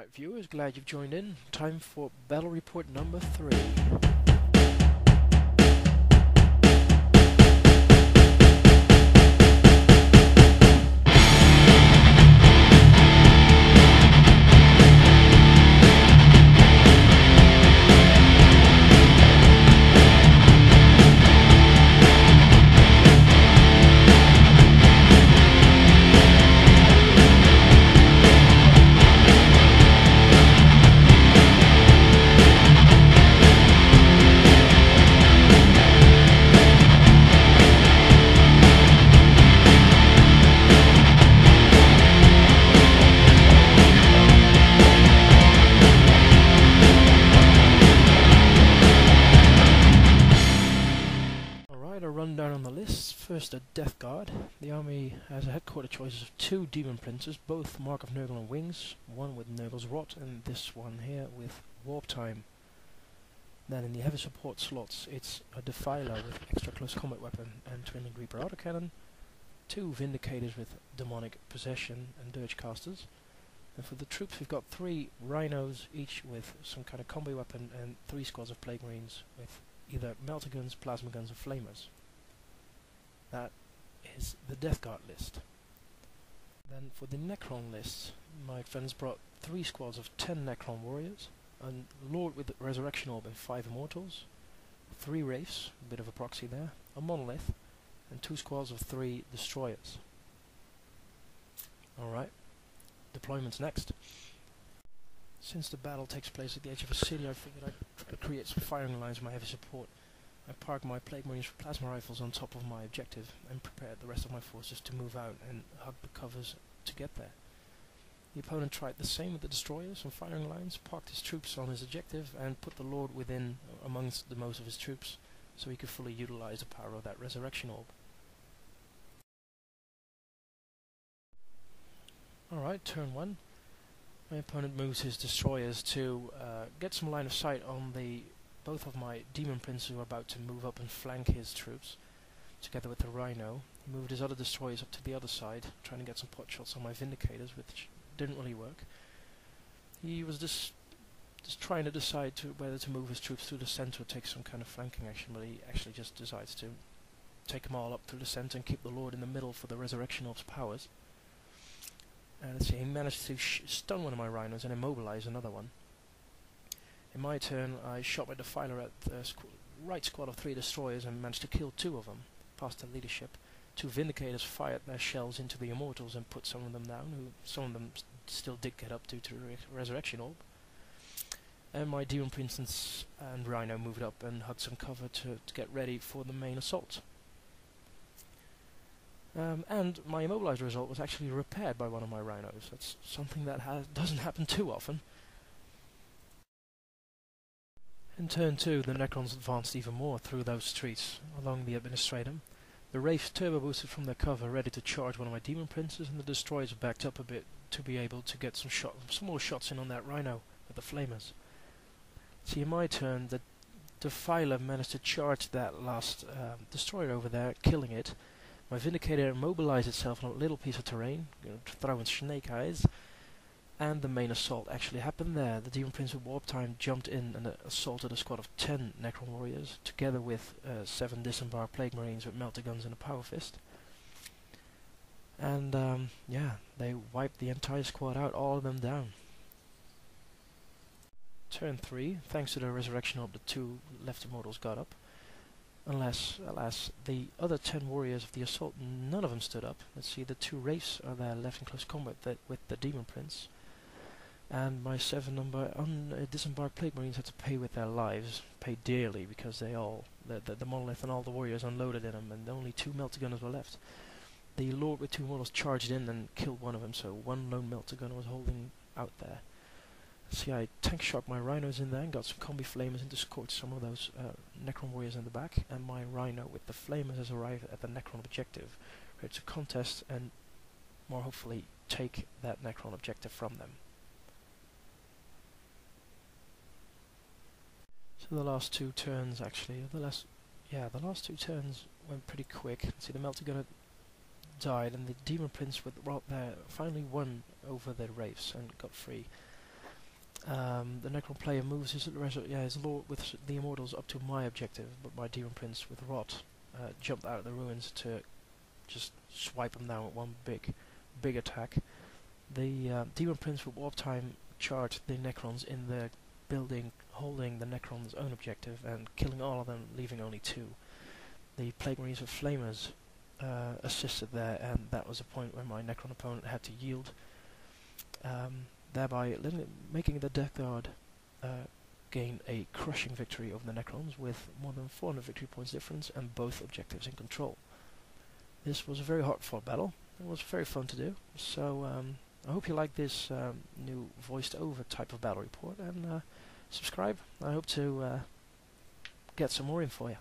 Alright viewers, glad you've joined in. Time for Battle Report number 3. Rundown on the list. First, a Death Guard. The army has a headquarter choices of 2 Demon Princes, both Mark of Nurgle on wings, one with Nurgle's Rot and this one here with Warp Time. Then in the heavy support slots, it's a Defiler with extra close combat weapon and Twin Reaper autocannon, 2 Vindicators with Demonic Possession and Dirge Casters. And for the troops, we've got 3 Rhinos, each with some kind of combi weapon, and 3 squads of Plague Marines with either melter guns, plasma guns, or flamers. That is the Death Guard list. Then for the Necron list, my friends brought 3 squads of 10 Necron warriors, a Lord with Resurrection Orb and 5 Immortals, 3 Wraiths, a bit of a proxy there, a Monolith, and 2 squads of 3 Destroyers. Alright, deployments next. Since the battle takes place at the edge of a city, I figured I'd try to create some firing lines for my heavy support. I parked my Plague Marines with plasma rifles on top of my objective and prepared the rest of my forces to move out and hug the covers to get there. The opponent tried the same with the destroyers and firing lines, parked his troops on his objective and put the Lord within amongst the most of his troops so he could fully utilize the power of that Resurrection Orb. Alright, turn 1. My opponent moves his destroyers to get some line of sight on both of my Demon Princes who are about to move up and flank his troops, together with the Rhino. He moved his other destroyers up to the other side, trying to get some pot shots on my Vindicators, which didn't really work. He was just trying to decide whether to move his troops through the center or take some kind of flanking action, but he actually just decides to take them all up through the center and keep the Lord in the middle for the Resurrection Orb's powers. Let's see, he managed to stun one of my Rhinos and immobilize another one. In my turn, I shot my Defiler at the right squad of 3 destroyers and managed to kill 2 of them, past their leadership. 2 Vindicators fired their shells into the Immortals and put some of them down, some of them still did get up due to the Resurrection Orb. And my Demon Prince and Rhino moved up and hugged some cover to get ready for the main assault. And my immobilized result was actually repaired by one of my Rhinos. That's something that doesn't happen too often. In turn 2, the Necrons advanced even more through those streets, along the Administratum. The Wraiths turbo boosted from their cover, ready to charge one of my Demon Princes, and the Destroyers backed up a bit to be able to get some more shots in on that Rhino with the Flamers. See, in my turn, the Defiler managed to charge that last Destroyer over there, killing it. My Vindicator immobilized itself on a little piece of terrain, throwing snake eyes, and the main assault actually happened there. The Demon Prince with Warp Time jumped in and assaulted a squad of 10 Necron warriors, together with 7 disembarked Plague Marines with melter guns and a Power Fist. And yeah, they wiped the entire squad out, all of them down. Turn 3, thanks to the Resurrection Orb, the 2 left Immortals got up. Unless, alas, the other 10 warriors of the assault, none of them stood up. Let's see, the 2 Wraiths are there left in close combat with the Demon Prince. And my 7 number disembarked Plague Marines had to pay with their lives, pay dearly, because the Monolith and all the warriors unloaded in them, and only 2 melter gunners were left. The Lord with 2 Immortals charged in and killed one of them, so 1 lone melter gunner was holding out there. See, I tank shocked my Rhinos in there and got some combi flamers in to scorch some of those Necron warriors in the back, and my Rhino with the flamers has arrived at the Necron objective, ready to contest and more hopefully take that Necron objective from them. So the last 2 turns actually, the last 2 turns went pretty quick. See, the melter gunner died, and the Demon Prince with Rot there finally won over the Wraiths and got free. The Necron player moves his lord with the Immortals up to my objective, but my Demon Prince with Rot jumped out of the ruins to just swipe him down with one big attack. The Demon Prince with Warp Time charged the Necrons in the building, holding the Necrons' own objective and killing all of them, leaving only 2. The Plague Marines with Flamers assisted there, and that was a point where my Necron opponent had to yield, thereby making the Death Guard gain a crushing victory over the Necrons with more than 400 victory points difference and both objectives in control. This was a very hard-fought battle. It was very fun to do, so I hope you like this new voiced-over type of battle report, and subscribe. I hope to get some more in for you.